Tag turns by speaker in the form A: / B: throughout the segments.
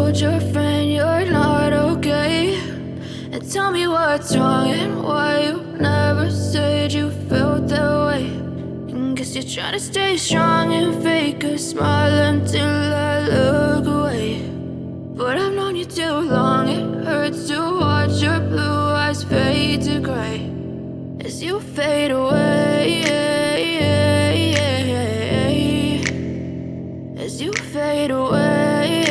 A: told your friend you're not okay, and tell me what's wrong and why you never said you felt that way. And guess you're trying to stay strong and fake a smile until I look away. But I've known you too long, it hurts to watch your blue eyes fade to gray as you fade away, as you fade away.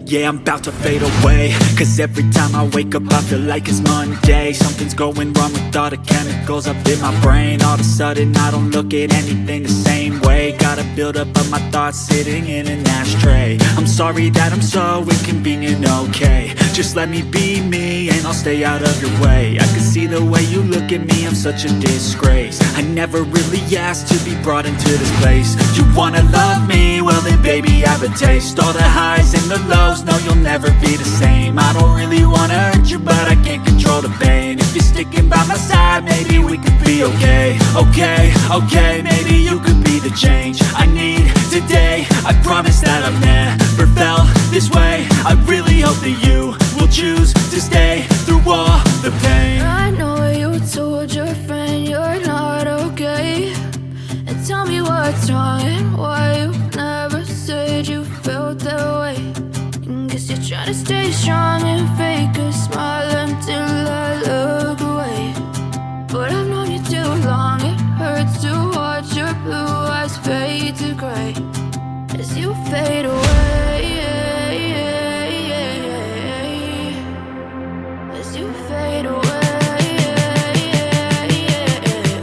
B: Yeah, I'm about to fade away, cause every time I wake up I feel like it's Monday. Something's going wrong with all the chemicals up in my brain. All of a sudden I don't look at anything the same way. Gotta build up of my thoughts sitting in an ashtray. I'm sorry that I'm so inconvenient, okay. Just let me be me and I'll stay out of your way. I can see the way you look at me, I'm such a disgrace. I never really asked to be brought into this place. You wanna love me? Well then baby have a taste. All the highs and the lows, no, you'll never be the same. I don't really wanna hurt you, but I can't control the pain. If you're sticking by my side, maybe we could be okay. Okay, maybe you could be the change I need today. I promise that I've never felt this way. I really hope that you will choose to stay through all the pain.
A: I know you told your friend you're not okay, and tell me what's wrong and why you never said you felt that way. Guess you're trying to stay strong and fake a smile until I look away. But I've known you too long, it hurts to watch your blue eyes fade to gray as you fade away, as you fade away, as you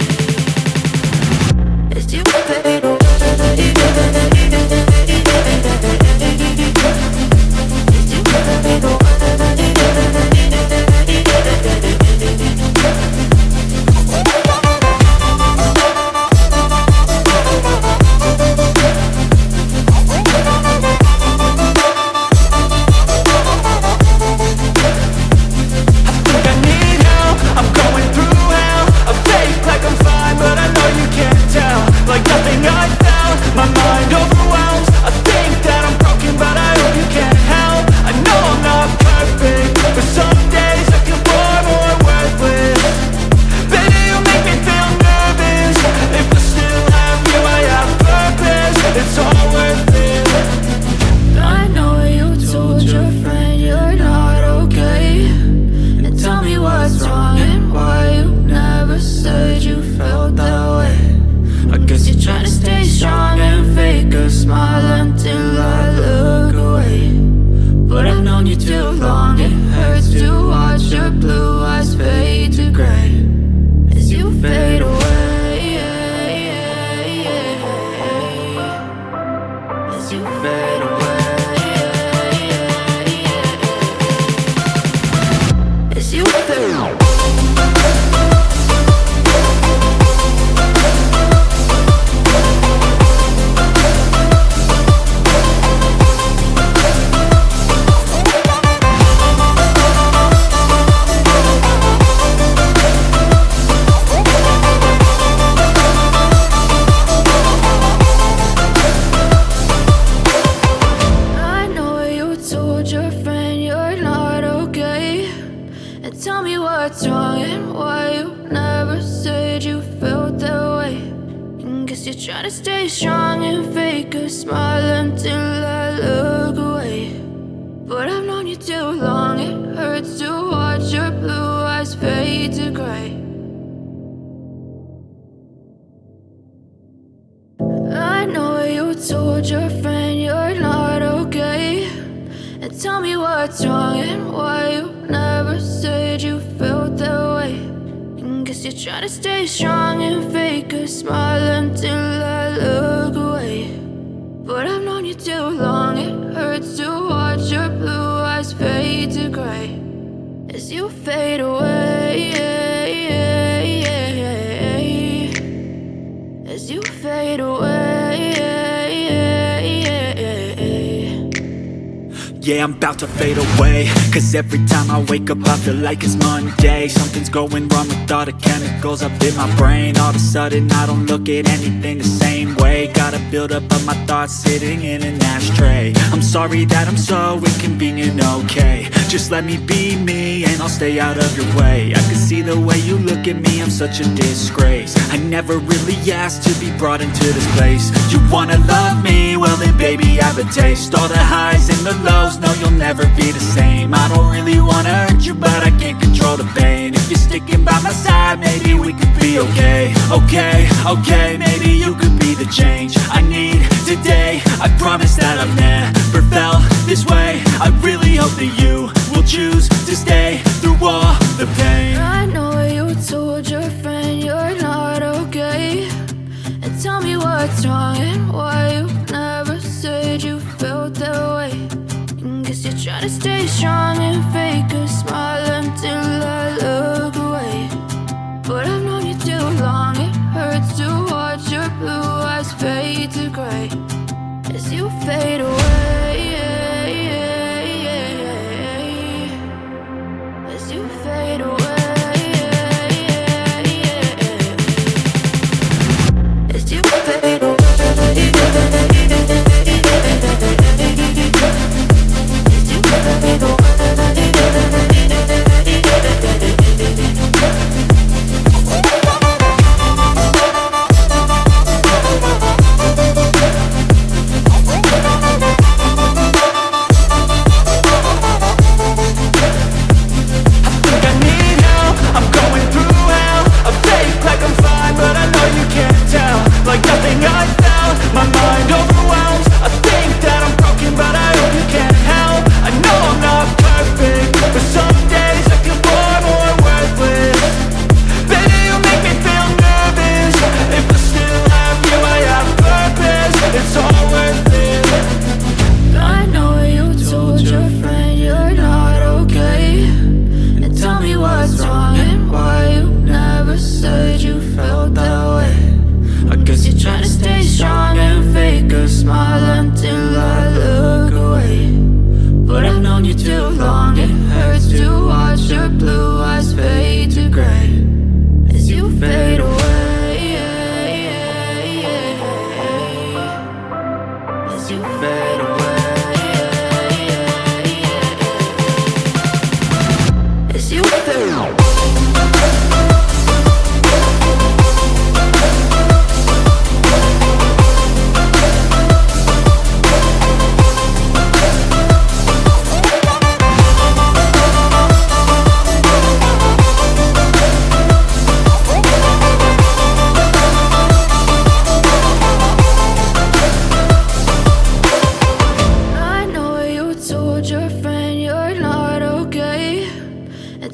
A: fade away.
B: Yeah, I'm about to fade away, cause every time I wake up I feel like it's Monday. Something's going wrong with all the chemicals up in my brain. All of a sudden I don't look at anything the same way. Gotta build up of my thoughts sitting in an ashtray. I'm sorry that I'm so inconvenient, okay. Just let me be me and I'll stay out of your way. I can see the way you look at me, I'm such a disgrace. I never really asked to be brought into this place. You wanna love me? Well then baby, have a taste. All the highs and the lows, no you'll never be the same. I don't really wanna hurt you, but I can't control the pain. If you're sticking by my side, maybe we could be okay. Okay, maybe you could be the change I need today. I promise that I've never felt this way. I really hope that you will choose to stay through all the pain.
A: I know you told your friend you're not okay, and tell me what's wrong and why you never said you felt that way. And guess you're trying to stay strong and fake a smile until I look away. But I've known you too long, it hurts to watch your blue eyes fade to gray as you fade away. As you fade away. As you fade away. As you fade away.
B: Like nothing I felt, my mind overwhelms. I think that I'm broken, but I hope you can't help. I know I'm not perfect, but some days I feel far more worthless. Baby, you make me feel nervous. If I still have you, I have purpose. It's all worth it.
A: I know you told your friend you're not okay, and tell me what's wrong and why you never said you felt that way. I guess you're trying to stay strong and fake a smile until I look away. But I've known you too long, it hurts to watch your blue eyes fade to gray as you fade away. As you fade away. As you fade away.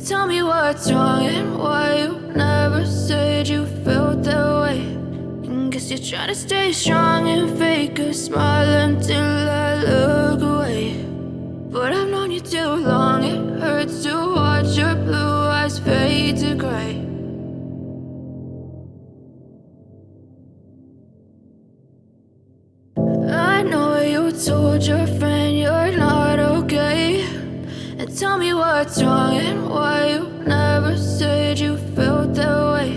A: Tell me what's wrong and why you never said you felt that way. And guess you're trying to stay strong and fake a smile until I look away. But I've known you too long, it hurts to watch your blue eyes fade to gray. I know you told your friend you're not okay, and tell me what's wrong and why you never said you felt that way.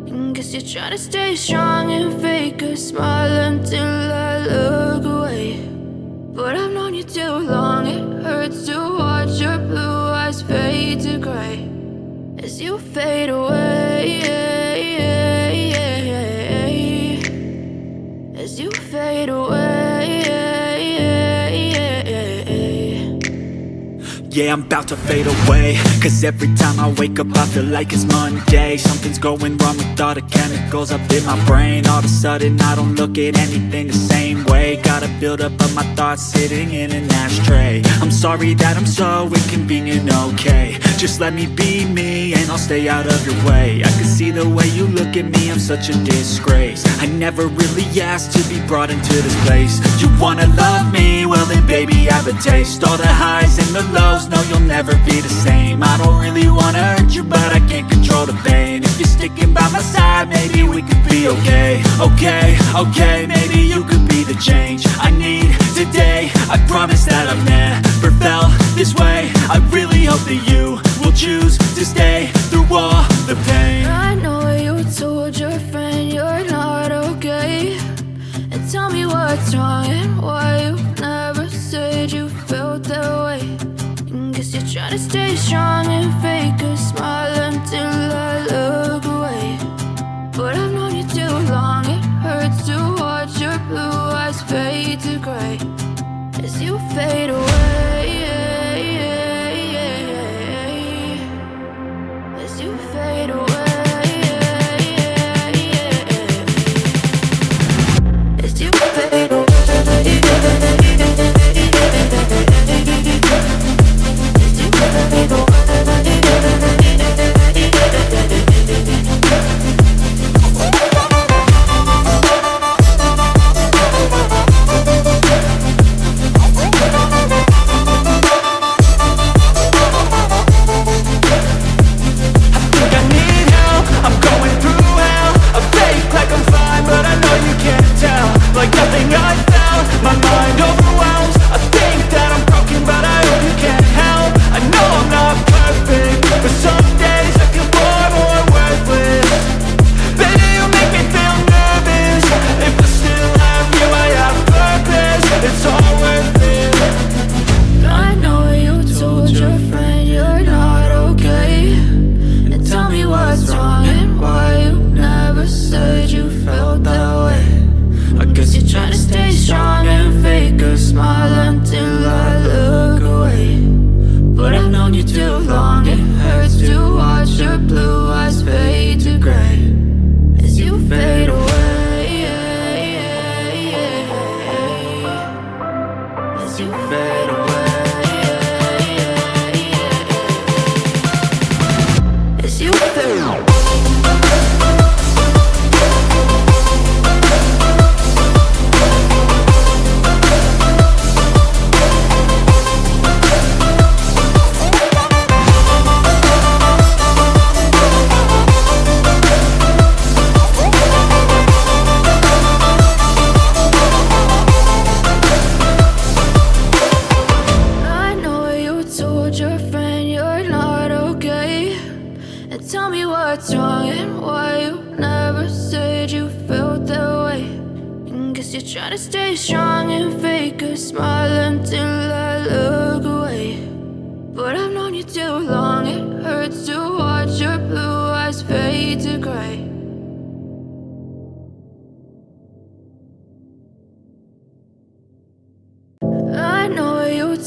A: And guess you're trying to stay strong and fake a smile until I look away. But I've known you too long, it hurts to watch your blue eyes fade to gray as you fade away. As you fade away.
B: Yeah, I'm about to fade away, cause every time I wake up I feel like it's Monday. Something's going wrong with all the chemicals up in my brain. All of a sudden I don't look at anything the same way. Gotta build up of my thoughts sitting in an ashtray. I'm sorry that I'm so inconvenient, okay. Just let me be me and I'll stay out of your way. I can see the way you look at me, I'm such a disgrace. I never really asked to be brought into this place. You wanna love me? Well then baby, have a taste. All the highs and the lows, no you'll never be the same. I don't really wanna hurt you, but I can't control the pain. If you're sticking by my side, maybe we could be okay. Okay, maybe you could be the change I need today. I promise that I've never felt this way. I really hope that you will choose to stay through all the pain.
A: I know you told your friend you're not okay, and tell tell me what's wrong and why you never said you felt that way. And guess you're trying to stay strong and fake a smile until I look away. But I've known you too long, it hurts to watch your blue eyes fade to gray as you fade away. As you fade away. As you fade away.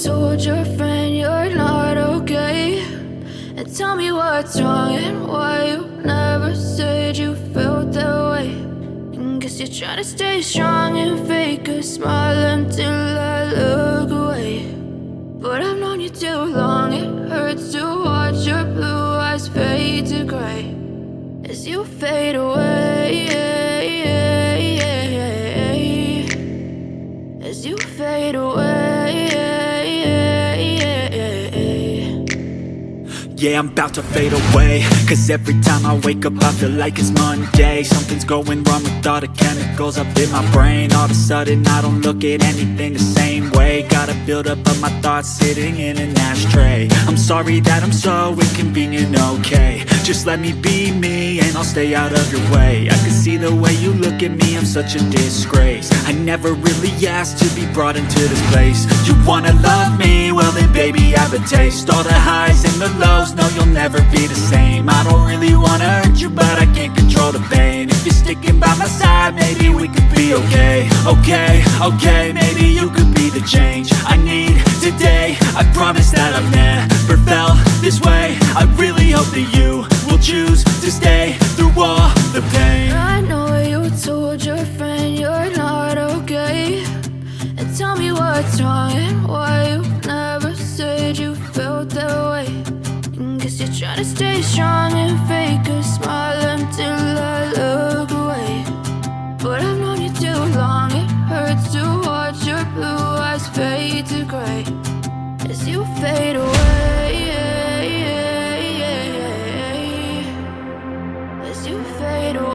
A: Told your friend you're not okay, and tell me what's wrong and why you never said you felt that way. And guess you're trying to stay strong and fake a smile until I look away. But I've known you too long, it hurts to watch your blue eyes fade to gray as you fade away. As you fade away.
B: Yeah, I'm about to fade away, cause every time I wake up I feel like it's Monday. Something's going wrong with all the chemicals up in my brain. All of a sudden I don't look at anything the same way. Got a buildup of my thoughts sitting in an ashtray. I'm sorry that I'm so inconvenient, okay. Just let me be me and I'll stay out of your way. I can see the way you look at me, I'm such a disgrace. I never really asked to be brought into this place. You wanna love me? Well then baby I have a taste. All the highs and the lows, no, you'll never be the same. I don't really wanna hurt you, but I can't control the pain. If you're sticking by my side, maybe we could be okay. Okay, maybe you could be the change I need today. I promise that I've never felt this way. I really hope that you will choose to stay through all the pain.
A: I know you told your friend you're not okay, and tell me what's wrong and why you never said you felt that way. Guess you're trying to stay strong and fake a smile until I look away. But I've known you too long, it hurts to watch your blue eyes fade to gray as you fade away.